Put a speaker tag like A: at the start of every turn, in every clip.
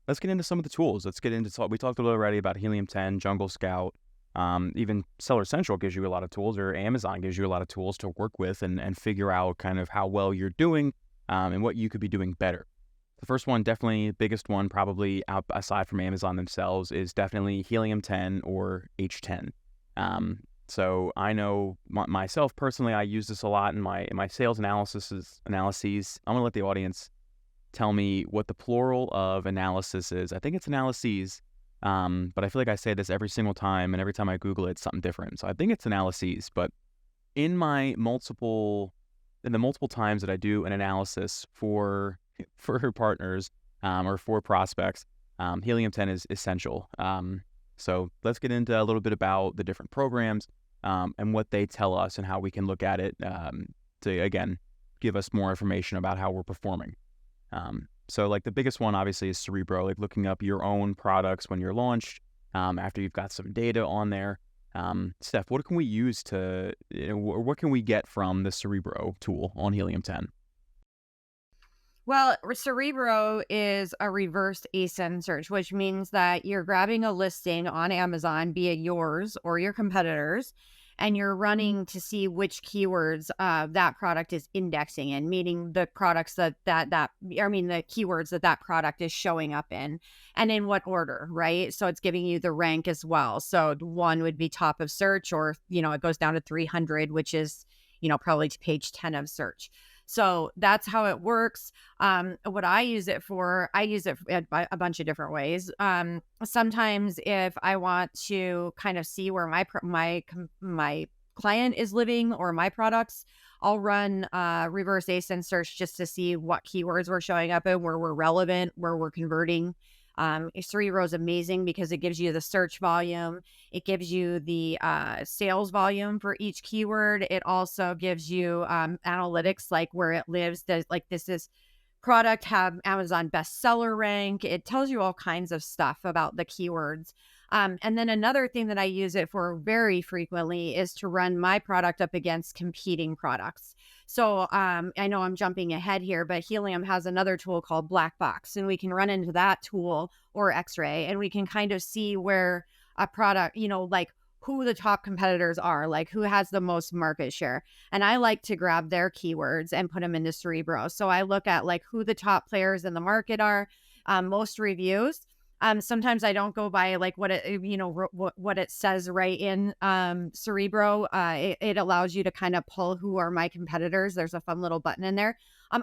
A: Let's get into some of the tools. Let's get into we talked a little already about Helium 10, Jungle Scout. Even Seller Central gives you a lot of tools, or Amazon gives you a lot of tools to work with and figure out kind of how well you're doing, and what you could be doing better. The first one, definitely biggest one, probably out aside from Amazon themselves, is definitely Helium 10 or H10. So I know myself personally, I use this a lot in my sales analyses. I'm gonna let the audience tell me what the plural of analysis is. I think it's analyses, but I feel like I say this every single time, and every time I Google it, it's something different. So I think it's analyses. But in the multiple times that I do an analysis for partners, or for prospects, Helium 10 is essential. So let's get into a little bit about the different programs, and what they tell us and how we can look at it, to, again, give us more information about how we're performing. So like the biggest one obviously is Cerebro, like looking up your own products when you're launched, after you've got some data on there. Steph, what can we use to, what can we get from the Cerebro tool on Helium 10?
B: Well, Cerebro is a reverse ASIN search, which means that you're grabbing a listing on Amazon, be it yours or your competitors, and you're running to see which keywords that product is indexing in, meaning the products the keywords that product is showing up in, and in what order, right? So it's giving you the rank as well. So one would be top of search, or it goes down to 300, which is probably to page 10 of search. So that's how it works. What I use it for, I use it a bunch of different ways. Sometimes if I want to kind of see where my client is living or my products, I'll run reverse ASIN search just to see what keywords we're showing up in, where we're relevant, where we're converting. Cerebro is amazing because it gives you the search volume. It gives you the sales volume for each keyword. It also gives you analytics, like where it lives. Does this product have Amazon bestseller rank? It tells you all kinds of stuff about the keywords. And then another thing that I use it for very frequently is to run my product up against competing products. So I know I'm jumping ahead here, but Helium has another tool called Black Box, and we can run into that tool, or X-Ray, and we can kind of see where a product, like who the top competitors are, like who has the most market share. And I like to grab their keywords and put them into Cerebro. So I look at like who the top players in the market are, most reviews. Sometimes I don't go by like what it, what it says right in Cerebro. It allows you to kind of pull who are my competitors. There's a fun little button in there.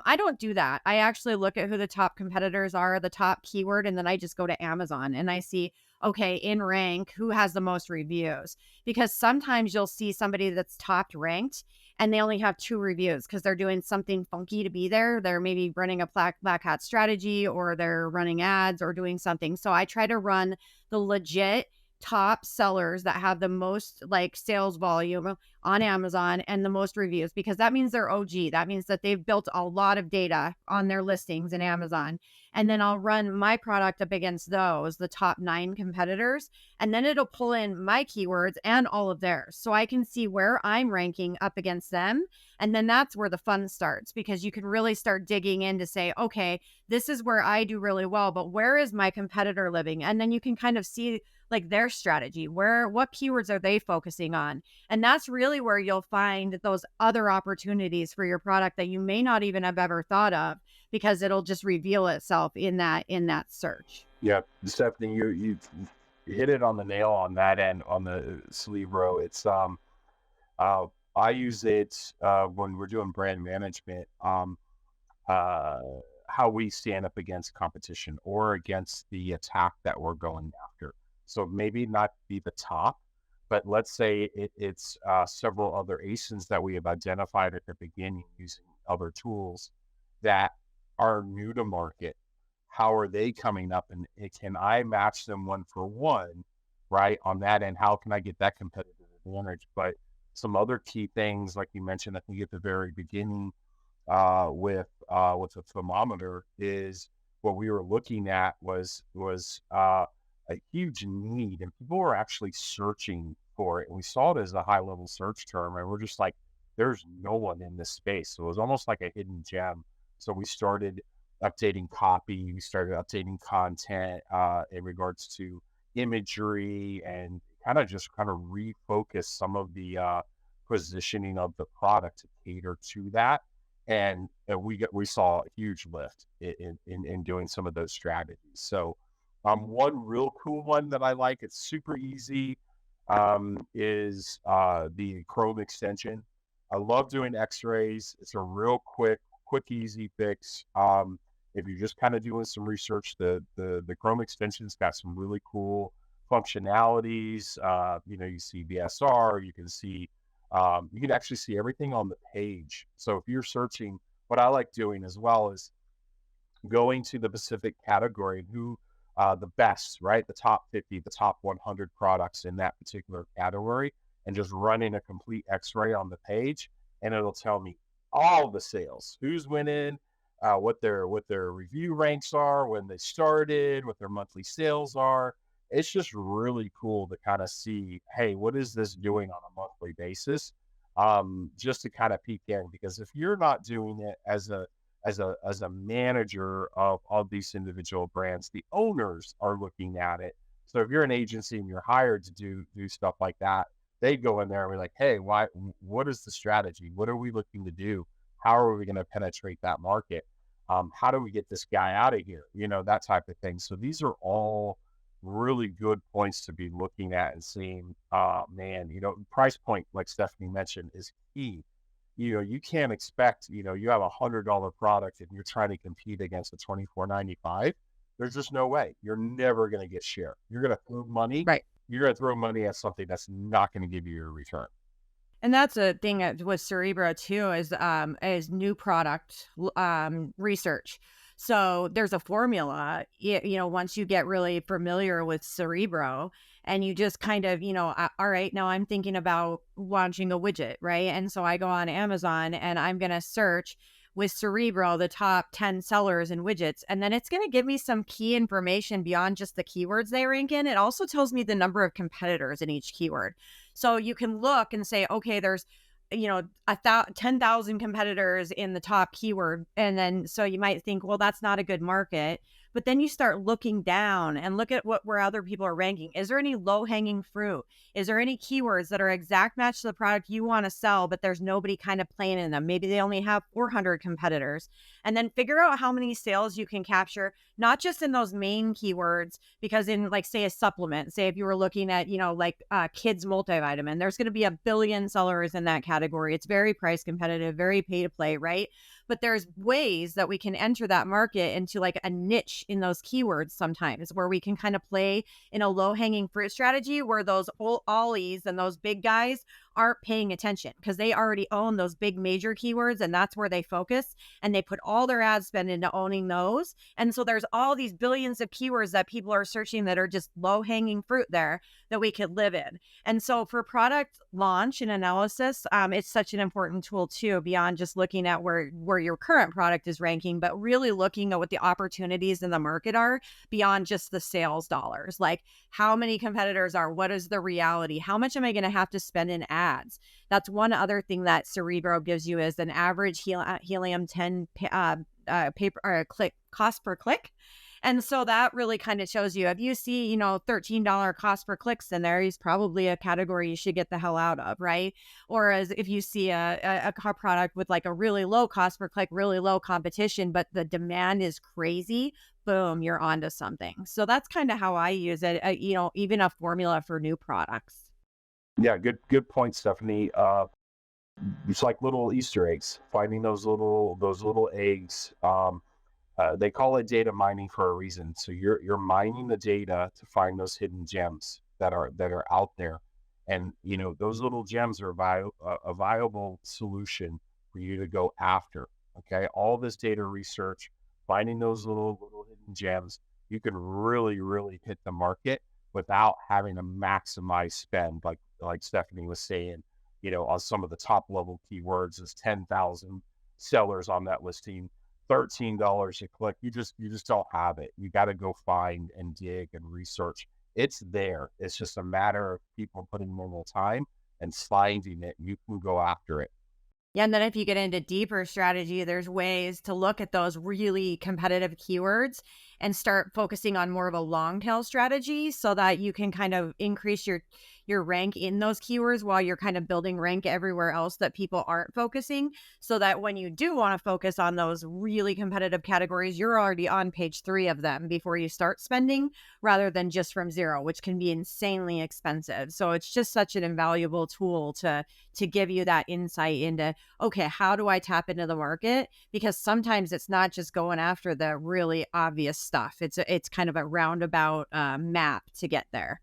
B: I don't do that. I actually look at who the top competitors are, the top keyword, and then I just go to Amazon and I see, okay, in rank, who has the most reviews? Because sometimes you'll see somebody that's top ranked and they only have 2 reviews because they're doing something funky to be there. They're maybe running a black hat strategy, or they're running ads or doing something. So I try to run the legit top sellers that have the most like sales volume on Amazon and the most reviews, because that means they're OG. That means that they've built a lot of data on their listings in Amazon. And then I'll run my product up against those, the top 9 competitors, and then it'll pull in my keywords and all of theirs. So I can see where I'm ranking up against them. And then that's where the fun starts, because you can really start digging in to say, okay, this is where I do really well, but where is my competitor living? And then you can kind of see like their strategy, what keywords are they focusing on? And that's really where you'll find those other opportunities for your product that you may not even have ever thought of, because it'll just reveal itself in that search.
C: Yeah, Stephanie, you hit it on the nail on that end on the Cerebro. It's uh I use it when we're doing brand management, uh how we stand up against competition or against the attack that we're going after. So maybe not be the top, but let's say it's several other ASINs that we have identified at the beginning using other tools that are new to market. How are they coming up, and can I match them one for one, right? On that end, how can I get that competitive advantage? But some other key things, like you mentioned, I think at the very beginning, with a thermometer, is what we were looking at was a huge need, and people were actually searching for it. And we saw it as a high level search term, and we're just like, there's no one in this space. So it was almost like a hidden gem. So we started updating copy, we started updating content in regards to imagery, and kind of refocus some of the positioning of the product to cater to that. And we saw a huge lift in doing some of those strategies. So one real cool one that I like, it's super easy, is the Chrome extension. I love doing X-rays. It's a real quick, easy fix. If you're just kind of doing some research, the Chrome extension's got some really cool functionalities. You see BSR, you can actually see everything on the page. So if you're searching, what I like doing as well is going to the specific category and who the best, right? The top 50, the top 100 products in that particular category, and just running a complete x-ray on the page, and it'll tell me all the sales, who's winning, what their review ranks are, when they started, what their monthly sales are. It's just really cool to kind of see, hey, what is this doing on a monthly basis? Just to kind of peek in, because if you're not doing it as a manager of these individual brands, the owners are looking at it. So if you're an agency and you're hired to do stuff like that, they go in there and be like, hey, what is the strategy? What are we looking to do? How are we going to penetrate that market? How do we get this guy out of here? That type of thing. So these are all really good points to be looking at and seeing. Man, price point, like Stephanie mentioned, is key. You can't expect, you have $100 product and you're trying to compete against a $24.95. There's just no way. You're never going to get share. You're going to throw money.
B: Right.
C: You're going to throw money at something that's not going to give you a return.
B: And that's a thing with Cerebro too, is new product research. So there's a formula, once you get really familiar with Cerebro, and you just kind of, all right, now I'm thinking about launching a widget, right? And so I go on Amazon and I'm going to search with Cerebro the top 10 sellers and widgets, and then it's going to give me some key information beyond just the keywords they rank in. It also tells me the number of competitors in each keyword. So you can look and say, okay, there's 10,000 competitors in the top keyword. And then, so you might think, well, that's not a good market. But then you start looking down and look at where other people are ranking. Is there any low hanging fruit? Is there any keywords that are exact match to the product you want to sell, but there's nobody kind of playing in them? Maybe they only have 400 competitors. And then figure out how many sales you can capture, not just in those main keywords, because in, like, say, a supplement, say if you were looking at, kids multivitamin, there's going to be a billion sellers in that category. It's very price competitive, very pay to play, right? But there's ways that we can enter that market into like a niche in those keywords sometimes, where we can kind of play in a low hanging fruit strategy where those ollies and those big guys aren't paying attention because they already own those big major keywords, and that's where they focus, and they put all their ad spend into owning those. And so there's all these billions of keywords that people are searching that are just low hanging fruit there that we could live in. And so for product launch and analysis, it's such an important tool too, beyond just looking at where your current product is ranking, but really looking at what the opportunities in the market are beyond just the sales dollars. Like, how many competitors are, what is the reality? How much am I going to have to spend in ads? That's one other thing that Cerebro gives you, is an average Helium 10 paper or click cost per click. And so that really kind of shows you, if you see, $13 cost per clicks in there, he's probably a category you should get the hell out of, right? Or as if you see a car product with like a really low cost per click, really low competition, but the demand is crazy, boom, you're onto something. So that's kind of how I use it, even a formula for new products.
C: Yeah, good point, Stephanie. It's like little Easter eggs, finding those little eggs. They call it data mining for a reason. So you're mining the data to find those hidden gems that are out there, and those little gems are a viable solution for you to go after. Okay, all this data research, finding those little hidden gems, you can really hit the market without having to maximize spend, like Stephanie was saying. On some of the top level keywords, is 10,000 sellers on that listing, $13 a click. You just don't have it. You got to go find and dig and research. It's there. It's just a matter of people putting in the time and finding it. You can go after it.
B: Yeah, and then if you get into deeper strategy, there's ways to look at those really competitive keywords and start focusing on more of a long tail strategy so that you can kind of increase your rank in those keywords while you're kind of building rank everywhere else that people aren't focusing, so that when you do want to focus on those really competitive categories, you're already on page 3 of them before you start spending, rather than just from zero, which can be insanely expensive. So it's just such an invaluable tool to give you that insight into, okay, how do I tap into the market? Because sometimes it's not just going after the really obvious stuff. It's kind of a roundabout map to get there.